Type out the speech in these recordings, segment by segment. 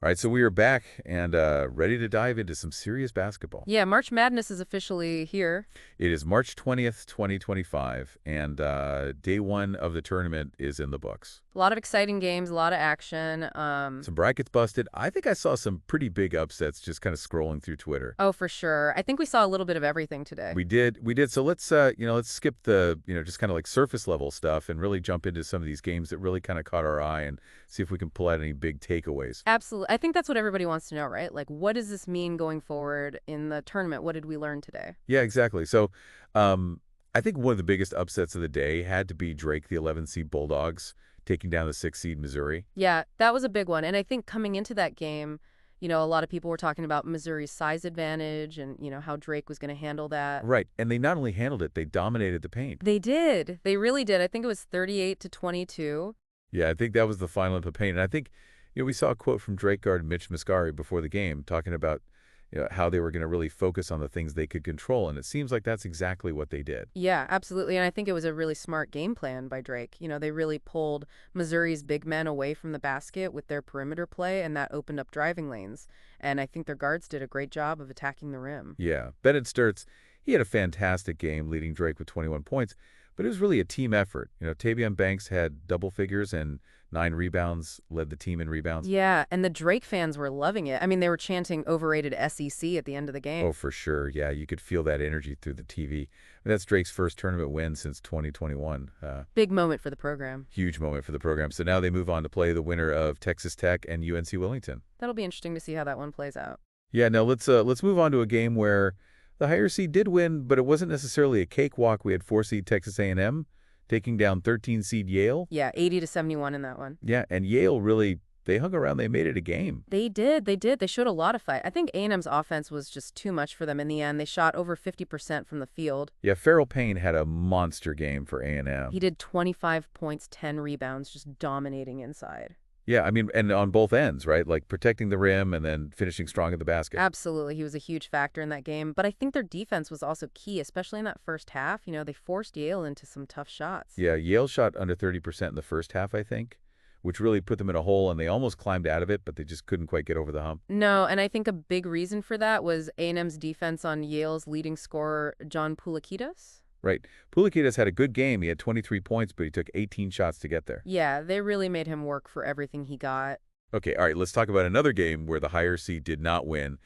All right, so we are back and ready to dive into some serious basketball. Yeah, March Madness is officially here. It is March 20th, 2025, and day one of the tournament is in the books. A lot of exciting games, a lot of action. Some brackets busted. I think I saw some pretty big upsets just kind of scrolling through Twitter. Oh, for sure. I think we saw a little bit of everything today. We did. So let's skip the, just kind of like surface level stuff and really jump into some of these games that really kind of caught our eye and see if we can pull out any big takeaways. Absolutely. I think that's what everybody wants to know, right? Like, what does this mean going forward in the tournament? What did we learn today? Yeah, exactly. So, I think one of the biggest upsets of the day had to be Drake, the 11 seed Bulldogs, taking down the 6 seed Missouri. Yeah, that was a big one. And I think coming into that game, a lot of people were talking about Missouri's size advantage and, how Drake was going to handle that. Right, and they not only handled it, they dominated the paint. They did. They really did. I think it was 38-22. Yeah, I think that was the final of the paint. And I think, we saw a quote from Drake guard Mitch Muscari before the game talking about, how they were going to really focus on the things they could control. And it seems like that's exactly what they did. Yeah, absolutely. And I think it was a really smart game plan by Drake. They really pulled Missouri's big men away from the basket with their perimeter play, and that opened up driving lanes. And I think their guards did a great job of attacking the rim. Yeah, Bennett Sturts, he had a fantastic game leading Drake with 21 points, but it was really a team effort. Tavion Banks had double figures and 9 rebounds, led the team in rebounds. Yeah, and the Drake fans were loving it. I mean, they were chanting overrated SEC at the end of the game. Oh, for sure. Yeah, you could feel that energy through the TV. That's Drake's first tournament win since 2021. Big moment for the program. Huge moment for the program. So now they move on to play the winner of Texas Tech and UNC Wellington. That'll be interesting to see how that one plays out. Yeah, now let's move on to a game where the higher seed did win, but it wasn't necessarily a cakewalk. We had 4 seed Texas A&M taking down 13 seed Yale. Yeah, 80-71 in that one. Yeah, and Yale really, they hung around. They made it a game. They did. They showed a lot of fight. I think A&M's offense was just too much for them in the end. They shot over 50% from the field. Yeah, Farrell Payne had a monster game for A&M. He did 25 points, 10 rebounds, just dominating inside. Yeah, I mean, and on both ends, right? Like protecting the rim and then finishing strong at the basket. Absolutely. He was a huge factor in that game. But I think their defense was also key, especially in that first half. They forced Yale into some tough shots. Yeah, Yale shot under 30% in the first half, I think, which really put them in a hole, and they almost climbed out of it, but they just couldn't quite get over the hump. No, and I think a big reason for that was A&M's defense on Yale's leading scorer, John Poulikidas. Right. Poulikidas had a good game. He had 23 points, but he took 18 shots to get there. Yeah, they really made him work for everything he got. Okay, all right, let's talk about another game where the higher seed did not win.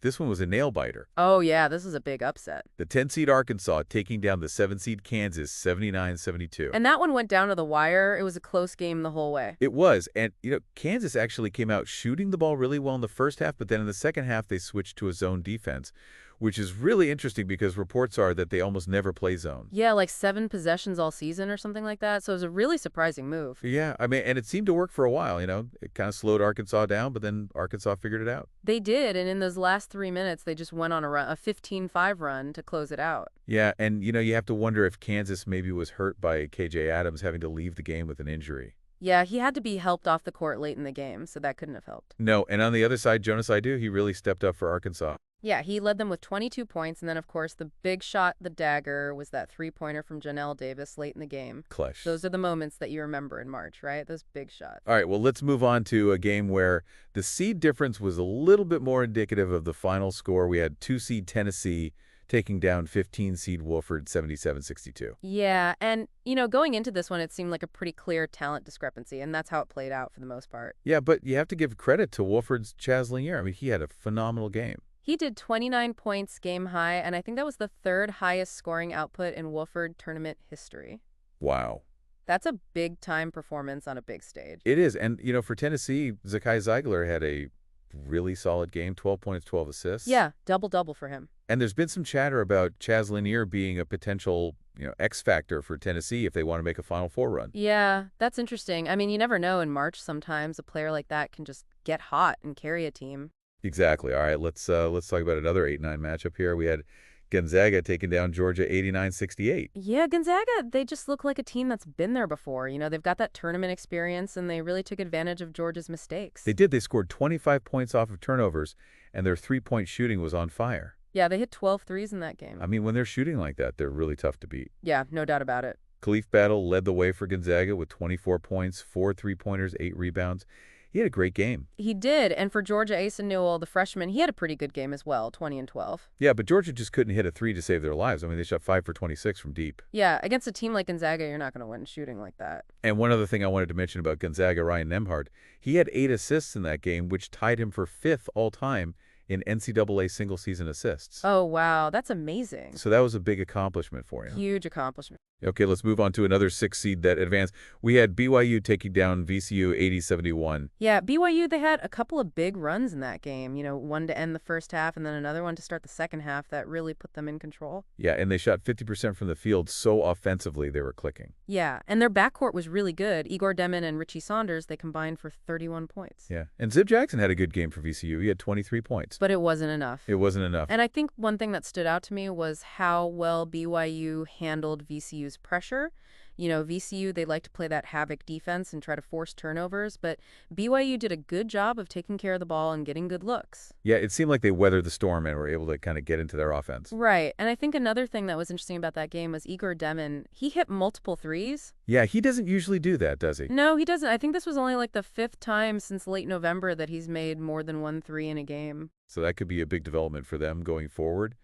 This one was a nail-biter. Oh, yeah, this is a big upset. The 10 seed Arkansas taking down the 7 seed Kansas 79-72. And that one went down to the wire. It was a close game the whole way. It was. And, Kansas actually came out shooting the ball really well in the first half, but then in the second half they switched to a zone defense, which is really interesting because reports are that they almost never play zone. Yeah, like 7 possessions all season or something like that. So it was a really surprising move. Yeah, I mean, and it seemed to work for a while, It kind of slowed Arkansas down, but then Arkansas figured it out. They did, and in those last 3 minutes, they just went on a 15-5 run to close it out. Yeah, and, you have to wonder if Kansas maybe was hurt by KJ Adams having to leave the game with an injury. Yeah, he had to be helped off the court late in the game, so that couldn't have helped. No, and on the other side, Jonas Idu, he really stepped up for Arkansas. Yeah, he led them with 22 points, and then, of course, the big shot, the dagger, was that three-pointer from Janelle Davis late in the game. Clutch. Those are the moments that you remember in March, right? Those big shots. All right, well, let's move on to a game where the seed difference was a little bit more indicative of the final score. We had 2 seed Tennessee taking down 15 seed Wofford 77-62. Yeah, and, going into this one, it seemed like a pretty clear talent discrepancy, and that's how it played out for the most part. Yeah, but you have to give credit to Wofford's Chaz Lanier. I mean, he had a phenomenal game. He did 29 points game high, and I think that was the 3rd highest scoring output in Wofford tournament history. Wow. That's a big-time performance on a big stage. It is. And, for Tennessee, Zakai Zeigler had a really solid game, 12 points, 12 assists. Yeah, double-double for him. And there's been some chatter about Chaz Lanier being a potential, X factor for Tennessee if they want to make a Final Four run. Yeah, that's interesting. I mean, you never know. In March, sometimes a player like that can just get hot and carry a team. Exactly. All right, let's talk about another 8-9 matchup here. We had Gonzaga taking down Georgia 89-68. Yeah, Gonzaga, they just look like a team that's been there before. They've got that tournament experience, and they really took advantage of Georgia's mistakes. They did. They scored 25 points off of turnovers, and their three-point shooting was on fire. Yeah, they hit 12 threes in that game. I mean, when they're shooting like that, they're really tough to beat. Yeah, no doubt about it. Khalif Battle led the way for Gonzaga with 24 points, 4 three-pointers, 8 rebounds. He had a great game. He did, and for Georgia Asa Newell, the freshman, he had a pretty good game as well, 20 and 12. Yeah, but Georgia just couldn't hit a three to save their lives. I mean, they shot 5 for 26 from deep. Yeah, against a team like Gonzaga, you're not going to win shooting like that. And one other thing I wanted to mention about Gonzaga, Ryan Nembhard, he had 8 assists in that game, which tied him for 5th all-time in NCAA single-season assists. Oh, wow, that's amazing. So that was a big accomplishment for him. Huge accomplishment. Okay, let's move on to another 6 seed that advanced. We had BYU taking down VCU 80-71. Yeah, BYU, they had a couple of big runs in that game. One to end the first half and then another one to start the second half that really put them in control. Yeah, and they shot 50% from the field so offensively they were clicking. Yeah, and their backcourt was really good. Igor Demin and Richie Saunders, they combined for 31 points. Yeah, and Zib Jackson had a good game for VCU. He had 23 points. But it wasn't enough. It wasn't enough. And I think one thing that stood out to me was how well BYU handled VCU's pressure. VCU, they like to play that havoc defense and try to force turnovers, but BYU did a good job of taking care of the ball and getting good looks. Yeah, it seemed like they weathered the storm and were able to kind of get into their offense. Right, and I think another thing that was interesting about that game was Igor Demin. He hit multiple threes. Yeah, he doesn't usually do that, does he? No, he doesn't. I think this was only like the 5th time since late November that he's made more than 1 3 in a game. So that could be a big development for them going forward.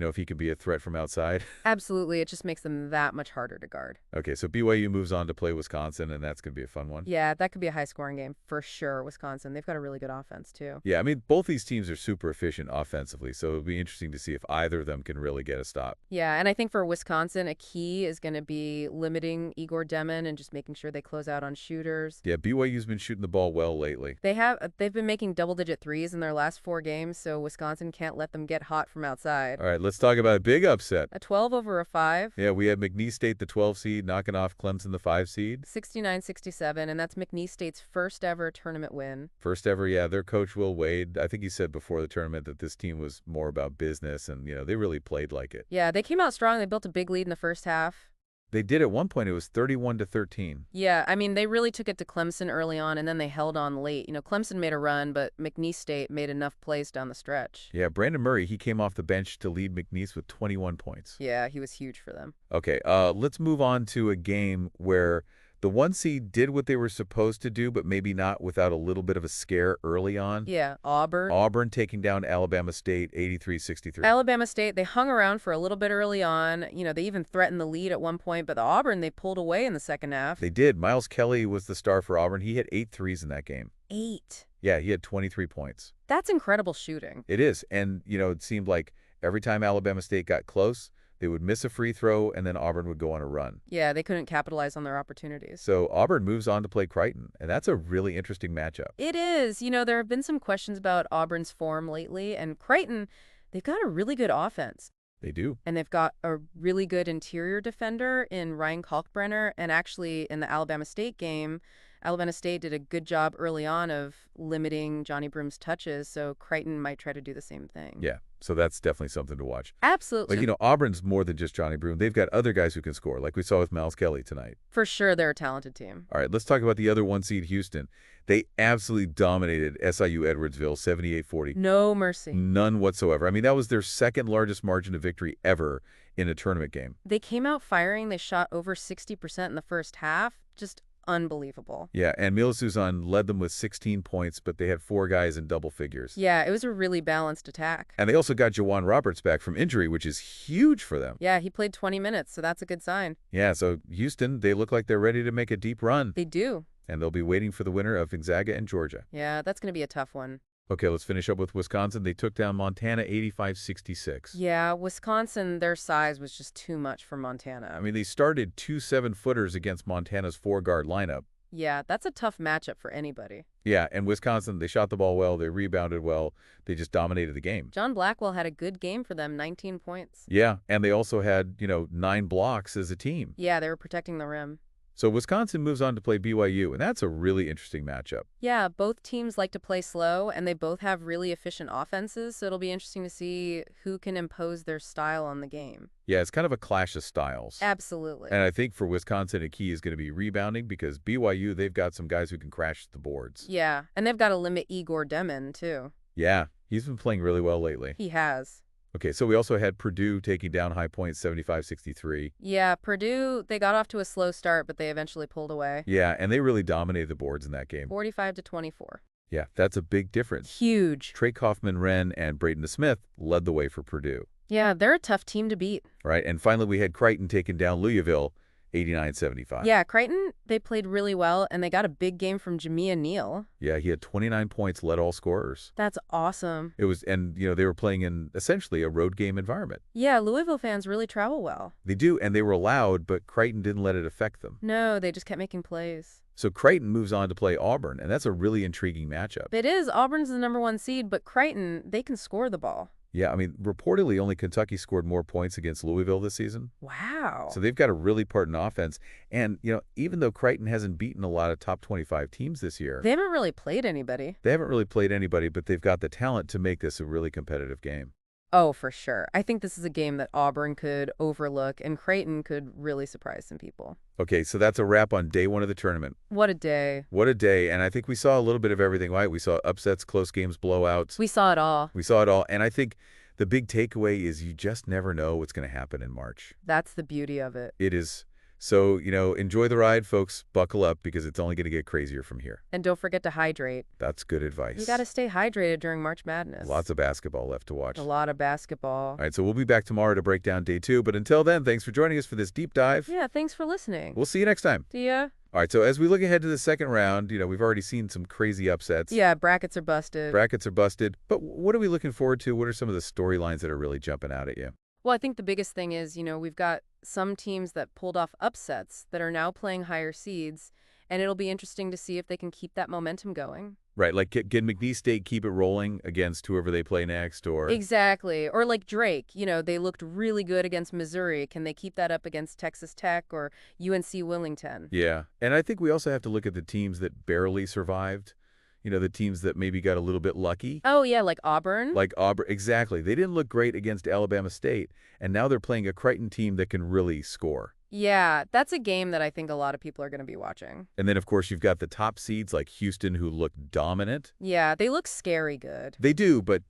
If he could be a threat from outside. Absolutely. It just makes them that much harder to guard. Okay, so BYU moves on to play Wisconsin, and that's going to be a fun one. Yeah, that could be a high-scoring game for sure, Wisconsin. They've got a really good offense, too. Yeah, I mean, both these teams are super efficient offensively, so it'll be interesting to see if either of them can really get a stop. Yeah, and I think for Wisconsin, a key is going to be limiting Igor Demin and just making sure they close out on shooters. Yeah, BYU's been shooting the ball well lately. They've been making double-digit threes in their last 4 games, so Wisconsin can't let them get hot from outside. All right, let's talk about a big upset. A 12 over a 5. Yeah, we had McNeese State, the 12 seed, knocking off Clemson, the 5 seed. 69-67, and that's McNeese State's first ever tournament win. First ever, yeah. Their coach, Will Wade, I think he said before the tournament that this team was more about business, and, they really played like it. Yeah, they came out strong. They built a big lead in the first half. They did at one point. It was 31-13. Yeah, I mean, they really took it to Clemson early on, and then they held on late. Clemson made a run, but McNeese State made enough plays down the stretch. Yeah, Brandon Murray, he came off the bench to lead McNeese with 21 points. Yeah, he was huge for them. Okay, let's move on to a game where the 1 seed did what they were supposed to do, but maybe not without a little bit of a scare early on. Yeah, Auburn. Auburn taking down Alabama State 83-63. Alabama State, they hung around for a little bit early on. They even threatened the lead at one point, but the Auburn, they pulled away in the second half. They did. Miles Kelly was the star for Auburn. He hit 8 threes in that game. 8? Yeah, he had 23 points. That's incredible shooting. It is. And, it seemed like every time Alabama State got close, they would miss a free throw, and then Auburn would go on a run. Yeah, they couldn't capitalize on their opportunities. So Auburn moves on to play Creighton, and that's a really interesting matchup. It is. There have been some questions about Auburn's form lately, and Creighton, they've got a really good offense. They do. And they've got a really good interior defender in Ryan Kalkbrenner, and actually in the Alabama State game, Alabama State did a good job early on of limiting Johnny Broom's touches, so Creighton might try to do the same thing. Yeah, so that's definitely something to watch. Absolutely. Like, Auburn's more than just Johnny Broom. They've got other guys who can score, like we saw with Miles Kelly tonight. For sure, they're a talented team. All right, let's talk about the other 1 seed, Houston. They absolutely dominated SIU Edwardsville, 78-40. No mercy. None whatsoever. I mean, that was their second largest margin of victory ever in a tournament game. They came out firing. They shot over 60% in the first half. Just unbelievable. Yeah, and Mila Suzan led them with 16 points, but they had 4 guys in double figures. Yeah, it was a really balanced attack. And they also got Jawan Roberts back from injury, which is huge for them. Yeah, he played 20 minutes, so that's a good sign. Yeah, so Houston, they look like they're ready to make a deep run. They do. And they'll be waiting for the winner of Gonzaga and Georgia. Yeah, that's going to be a tough one. Okay, let's finish up with Wisconsin. They took down Montana 85-66. Yeah, Wisconsin, their size was just too much for Montana. I mean, they started 2 7-footers against Montana's 4-guard lineup. Yeah, that's a tough matchup for anybody. Yeah, and Wisconsin, they shot the ball well, they rebounded well, they just dominated the game. John Blackwell had a good game for them, 19 points. Yeah, and they also had, 9 blocks as a team. Yeah, they were protecting the rim. So Wisconsin moves on to play BYU, and that's a really interesting matchup. Yeah, both teams like to play slow, and they both have really efficient offenses, so it'll be interesting to see who can impose their style on the game. Yeah, it's kind of a clash of styles. Absolutely. And I think for Wisconsin, a key is going to be rebounding because BYU, they've got some guys who can crash the boards. Yeah, and they've got to limit Igor Demin, too. Yeah, he's been playing really well lately. He has. Okay, so we also had Purdue taking down High Point 75-63. Yeah, Purdue, they got off to a slow start, but they eventually pulled away. Yeah, and they really dominated the boards in that game. 45 to 24. Yeah, that's a big difference. Huge. Trey Kaufman-Wren and Braden Smith led the way for Purdue. Yeah, they're a tough team to beat. Right, and finally we had Creighton taking down Louisville 89-75. Yeah, Creighton, they played really well, and they got a big game from Jamia Neal. Yeah, he had 29 points, led all scorers. That's awesome. It was, and they were playing in essentially a road game environment. Yeah, Louisville fans really travel well. They do, and they were loud, but Creighton didn't let it affect them. No, they just kept making plays. So Creighton moves on to play Auburn, and that's a really intriguing matchup. It is. Auburn's the #1 seed, but Creighton, they can score the ball. Yeah, I mean, reportedly only Kentucky scored more points against Louisville this season. Wow. So they've got a really potent offense. And, even though Creighton hasn't beaten a lot of top 25 teams this year, They haven't really played anybody. but they've got the talent to make this a really competitive game. Oh, for sure. I think this is a game that Auburn could overlook, and Creighton could really surprise some people. Okay, so that's a wrap on day one of the tournament. What a day. What a day. And I think we saw a little bit of everything, right? We saw upsets, close games, blowouts. We saw it all. We saw it all. And I think the big takeaway is you just never know what's going to happen in March. That's the beauty of it. It is. So, enjoy the ride, folks. Buckle up because it's only going to get crazier from here. And don't forget to hydrate. That's good advice. You got to stay hydrated during March Madness. Lots of basketball left to watch. A lot of basketball. All right, so we'll be back tomorrow to break down day 2. But until then, thanks for joining us for this deep dive. Yeah, thanks for listening. We'll see you next time. See ya. All right, so as we look ahead to the second round, we've already seen some crazy upsets. Yeah, brackets are busted. Brackets are busted. But what are we looking forward to? What are some of the storylines that are really jumping out at you? Well, I think the biggest thing is, we've got some teams that pulled off upsets that are now playing higher seeds, and it'll be interesting to see if they can keep that momentum going. Right, like can McNeese State keep it rolling against whoever they play next? Or Exactly. Or like Drake, they looked really good against Missouri. Can they keep that up against Texas Tech or UNC Willington? Yeah, and I think we also have to look at the teams that barely survived. The teams that maybe got a little bit lucky. Oh, yeah, like Auburn? Like Auburn, exactly. They didn't look great against Alabama State, and now they're playing a Creighton team that can really score. Yeah, that's a game that I think a lot of people are going to be watching. And then, of course, you've got the top seeds like Houston who look dominant. Yeah, they look scary good. They do, but,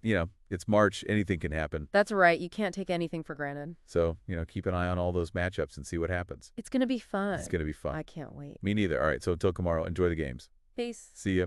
it's March. Anything can happen. That's right. You can't take anything for granted. So, keep an eye on all those matchups and see what happens. It's going to be fun. It's going to be fun. I can't wait. Me neither. All right, so until tomorrow, enjoy the games. Peace. See ya.